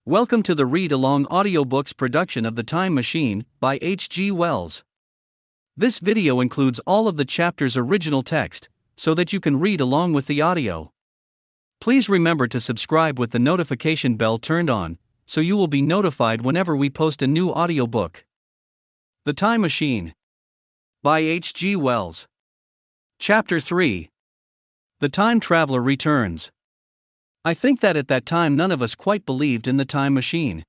Welcome to the read-along audiobooks production of The Time Machine by H.G. Wells. This video includes all of the chapter's original text, so that you can read along with the audio. Please remember to subscribe with the notification bell turned on, so you will be notified whenever we post a new audiobook. The Time Machine by H.G. Wells. Chapter 3. The Time Traveler Returns. I think that at that time none of us quite believed in the time machine.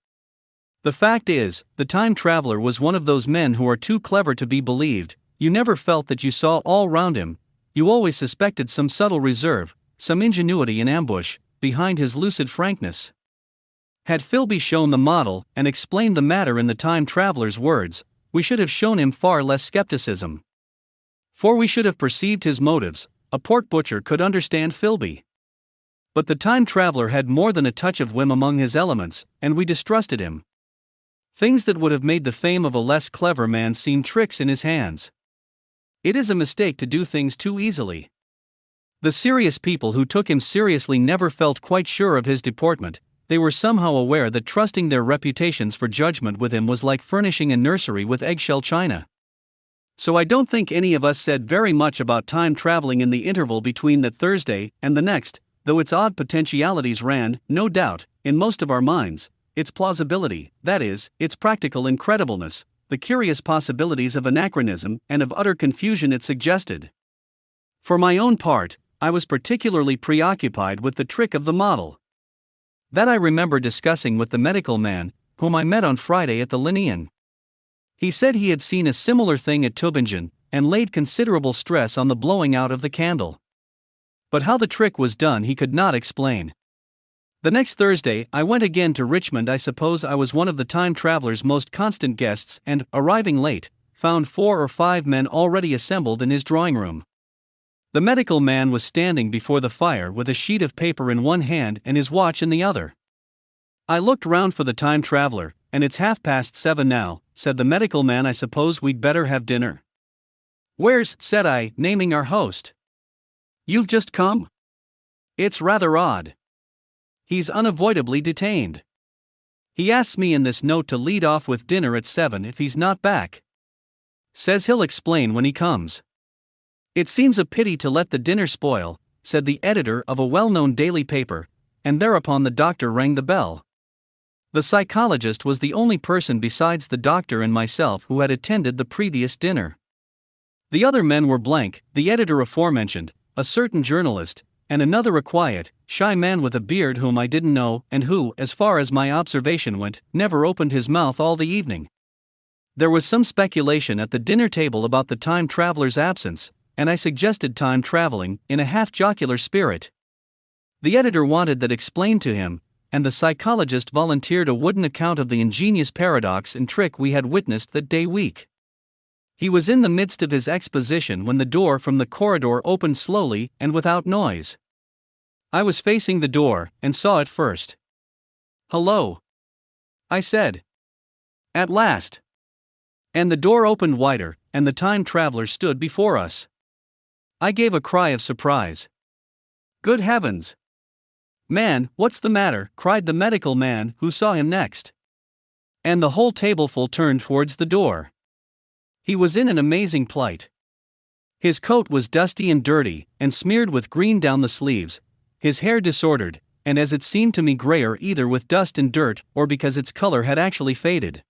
The fact is, the time traveler was one of those men who are too clever to be believed. You never felt that you saw all round him. You always suspected some subtle reserve, some ingenuity in ambush, behind his lucid frankness. Had Philby shown the model and explained the matter in the time traveler's words, we should have shown him far less skepticism. For we should have perceived his motives. A pork butcher could understand Philby. But the time traveler had more than a touch of whim among his elements, and we distrusted him. Things that would have made the fame of a less clever man seem tricks in his hands. It is a mistake to do things too easily. The serious people who took him seriously never felt quite sure of his deportment. They were somehow aware that trusting their reputations for judgment with him was like furnishing a nursery with eggshell china. So I don't think any of us said very much about time traveling in the interval between that Thursday and the next, though its odd potentialities ran, no doubt, in most of our minds, its plausibility, that is, its practical incredibleness, the curious possibilities of anachronism and of utter confusion it suggested. For my own part, I was particularly preoccupied with the trick of the model. That I remember discussing with the medical man, whom I met on Friday at the Linnean. He said he had seen a similar thing at Tübingen, and laid considerable stress on the blowing out of the candle. But how the trick was done he could not explain. The next Thursday I went again to Richmond. I suppose I was one of the time traveler's most constant guests and, arriving late, found 4 or 5 men already assembled in his drawing room. The medical man was standing before the fire with a sheet of paper in one hand and his watch in the other. I looked round for the time traveler, and it's 7:30 now, said the medical man. I suppose we'd better have dinner. Where's, said I, naming our host. You've just come? It's rather odd. He's unavoidably detained. He asks me in this note to lead off with dinner at 7 if he's not back. Says he'll explain when he comes. It seems a pity to let the dinner spoil, said the editor of a well-known daily paper, and thereupon the doctor rang the bell. The psychologist was the only person besides the doctor and myself who had attended the previous dinner. The other men were blank, the editor aforementioned, a certain journalist, and another a quiet, shy man with a beard whom I didn't know and who, as far as my observation went, never opened his mouth all the evening. There was some speculation at the dinner table about the time traveler's absence, and I suggested time traveling in a half-jocular spirit. The editor wanted that explained to him, and the psychologist volunteered a wooden account of the ingenious paradox and trick we had witnessed that day week. He was in the midst of his exposition when the door from the corridor opened slowly and without noise. I was facing the door, and saw it first. "Hello," I said. "At last." And the door opened wider, and the time traveler stood before us. I gave a cry of surprise. "Good heavens! Man, what's the matter?" cried the medical man who saw him next. And the whole tableful turned towards the door. He was in an amazing plight. His coat was dusty and dirty, and smeared with green down the sleeves, his hair disordered, and as it seemed to me grayer either with dust and dirt or because its color had actually faded.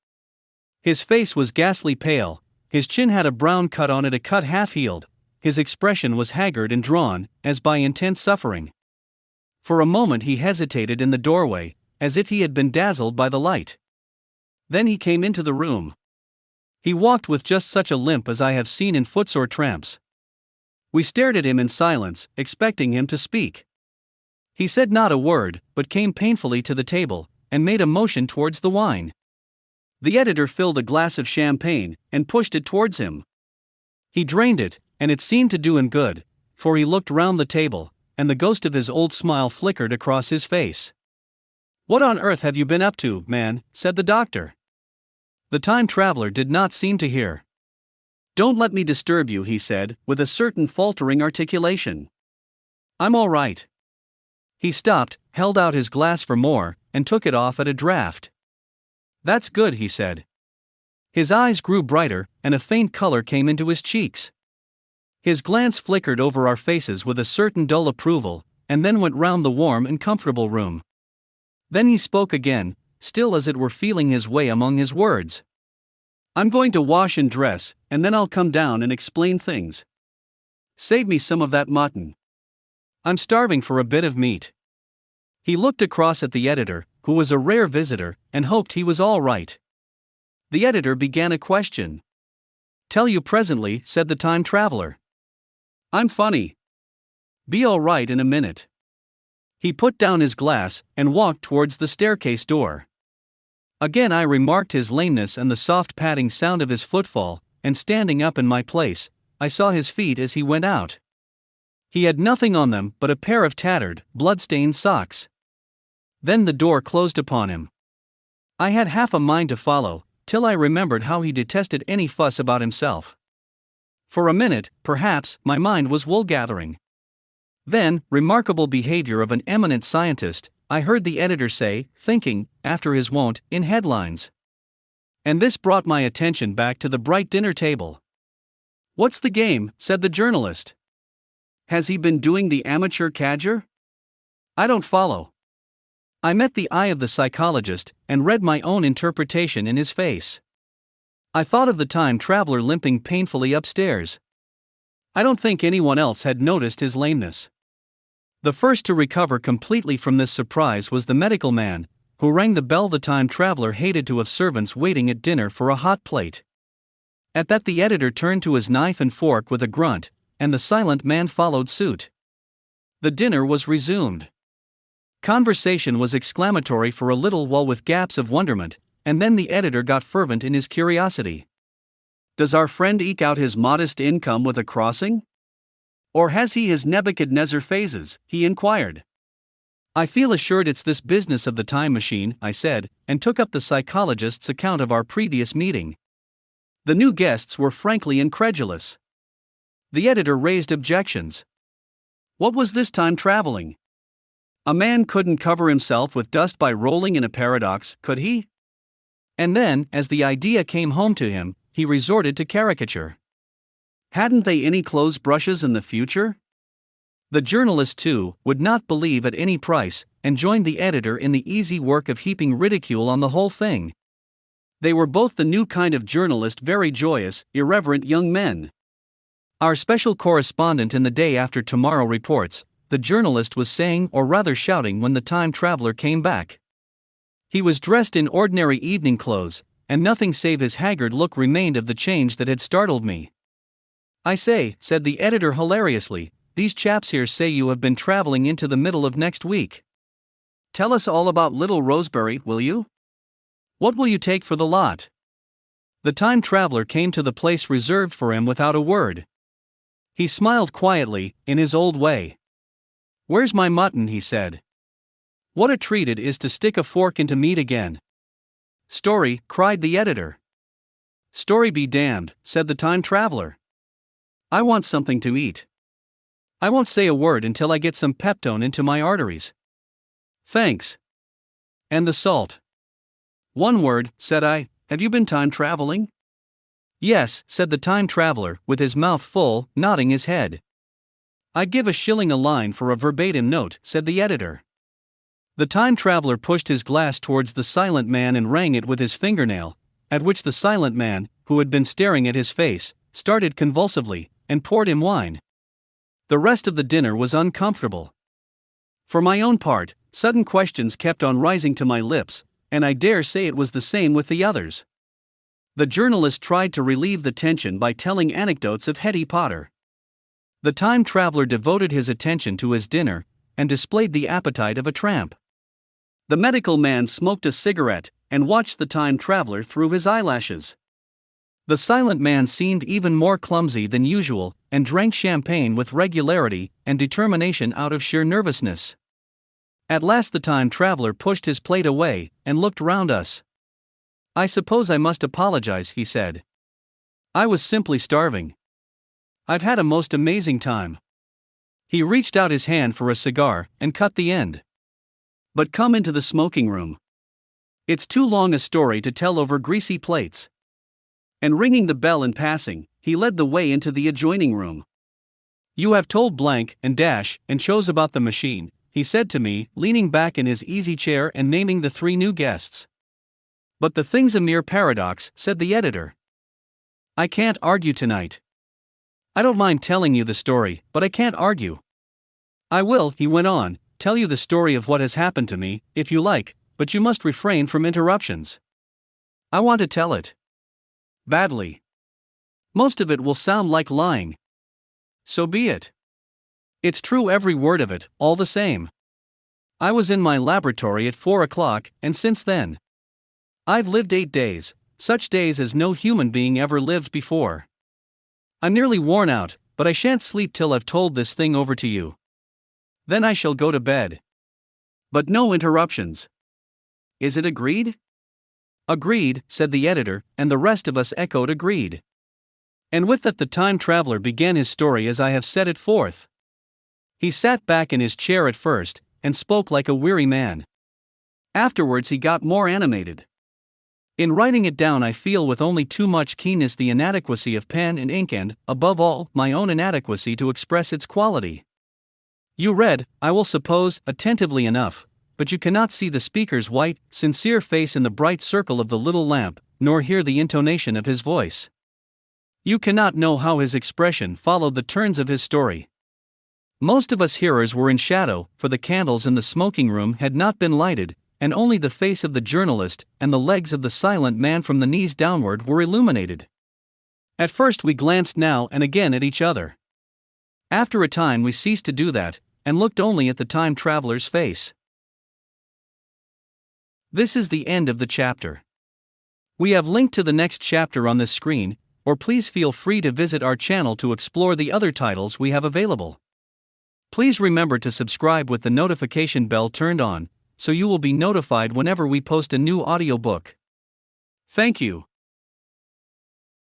His face was ghastly pale, his chin had a brown cut on it, a cut half-healed, his expression was haggard and drawn, as by intense suffering. For a moment he hesitated in the doorway, as if he had been dazzled by the light. Then he came into the room. He walked with just such a limp as I have seen in footsore tramps. We stared at him in silence, expecting him to speak. He said not a word, but came painfully to the table, and made a motion towards the wine. The editor filled a glass of champagne, and pushed it towards him. He drained it, and it seemed to do him good, for he looked round the table, and the ghost of his old smile flickered across his face. "What on earth have you been up to, man?" said the doctor. The time traveler did not seem to hear. "Don't let me disturb you," he said, with a certain faltering articulation. "I'm all right." He stopped, held out his glass for more, and took it off at a draft. "That's good," he said. His eyes grew brighter, and a faint color came into his cheeks. His glance flickered over our faces with a certain dull approval, and then went round the warm and comfortable room. Then he spoke again, still as it were feeling his way among his words. "I'm going to wash and dress, and then I'll come down and explain things. Save me some of that mutton. I'm starving for a bit of meat." He looked across at the editor, who was a rare visitor, and hoped he was all right. The editor began a question. "Tell you presently," said the time traveler. "I'm funny. Be all right in a minute." He put down his glass and walked towards the staircase door. Again I remarked his lameness and the soft padding sound of his footfall, and standing up in my place, I saw his feet as he went out. He had nothing on them but a pair of tattered, blood-stained socks. Then the door closed upon him. I had half a mind to follow, till I remembered how he detested any fuss about himself. For a minute, perhaps, my mind was wool-gathering. Then, remarkable behavior of an eminent scientist, I heard the editor say, thinking, after his wont, in headlines. And this brought my attention back to the bright dinner table. "What's the game?" said the journalist. "Has he been doing the amateur cadger? I don't follow." I met the eye of the psychologist, and read my own interpretation in his face. I thought of the time traveler limping painfully upstairs. I don't think anyone else had noticed his lameness. The first to recover completely from this surprise was the medical man, who rang the bell. The time traveler hated to have servants waiting at dinner for a hot plate. At that the editor turned to his knife and fork with a grunt, and the silent man followed suit. The dinner was resumed. Conversation was exclamatory for a little while with gaps of wonderment, and then the editor got fervent in his curiosity. "Does our friend eke out his modest income with a crossing? Or has he his Nebuchadnezzar phases?" he inquired. "I feel assured it's this business of the time machine," I said, and took up the psychologist's account of our previous meeting. The new guests were frankly incredulous. The editor raised objections. What was this time traveling? A man couldn't cover himself with dust by rolling in a paradox, could he? And then, as the idea came home to him, he resorted to caricature. Hadn't they any clothes brushes in the future? The journalist, too, would not believe at any price, and joined the editor in the easy work of heaping ridicule on the whole thing. They were both the new kind of journalist, very joyous, irreverent young men. Our special correspondent in the Day After Tomorrow reports, the journalist was saying, or rather shouting, when the time traveler came back. He was dressed in ordinary evening clothes, and nothing save his haggard look remained of the change that had startled me. "I say," said the editor hilariously, "these chaps here say you have been traveling into the middle of next week. Tell us all about little Roseberry, will you? What will you take for the lot?" The time traveler came to the place reserved for him without a word. He smiled quietly, in his old way. "Where's my mutton?" he said. "What a treat it is to stick a fork into meat again." "Story," cried the editor. "Story be damned," said the time traveler. "I want something to eat. I won't say a word until I get some peptone into my arteries." "Thanks. And the salt?" "One word," said I. "Have you been time traveling?" "Yes," said the time traveler, with his mouth full, nodding his head. "I'd give $1 a line for a verbatim note," said the editor. The time traveler pushed his glass towards the silent man and rang it with his fingernail, at which the silent man, who had been staring at his face, started convulsively, and poured him wine. The rest of the dinner was uncomfortable. For my own part, sudden questions kept on rising to my lips, and I dare say it was the same with the others. The journalist tried to relieve the tension by telling anecdotes of Hetty Potter. The time traveler devoted his attention to his dinner, and displayed the appetite of a tramp. The medical man smoked a cigarette, and watched the time traveler through his eyelashes. The silent man seemed even more clumsy than usual, and drank champagne with regularity and determination out of sheer nervousness. At last the time traveler pushed his plate away, and looked round us. "I suppose I must apologize," he said. "I was simply starving. I've had a most amazing time." He reached out his hand for a cigar, and cut the end. But come into the smoking room. It's too long a story to tell over greasy plates. And ringing the bell in passing, he led the way into the adjoining room. You have told blank and dash and chose about the machine, he said to me, leaning back in his easy chair and naming the 3 new guests. But the thing's a mere paradox, said the editor. I can't argue tonight. I don't mind telling you the story, but I can't argue. I will, he went on, tell you the story of what has happened to me, if you like, but you must refrain from interruptions. I want to tell it. Badly. Most of it will sound like lying. So be it. It's true, every word of it, all the same. I was in my laboratory at 4 o'clock, and since then, I've lived 8 days, such days as no human being ever lived before. I'm nearly worn out, but I shan't sleep till I've told this thing over to you. Then I shall go to bed. But no interruptions. Is it agreed? Agreed, said the editor, and the rest of us echoed agreed. And with that the time traveler began his story as I have set it forth. He sat back in his chair at first, and spoke like a weary man. Afterwards he got more animated. In writing it down I feel with only too much keenness the inadequacy of pen and ink and, above all, my own inadequacy to express its quality. You read, I will suppose, attentively enough, but you cannot see the speaker's white, sincere face in the bright circle of the little lamp, nor hear the intonation of his voice. You cannot know how his expression followed the turns of his story. Most of us hearers were in shadow, for the candles in the smoking room had not been lighted, and only the face of the journalist and the legs of the silent man from the knees downward were illuminated. At first we glanced now and again at each other. After a time we ceased to do that, and looked only at the time traveler's face. This is the end of the chapter. We have linked to the next chapter on this screen, or please feel free to visit our channel to explore the other titles we have available. Please remember to subscribe with the notification bell turned on, so you will be notified whenever we post a new audiobook. Thank you.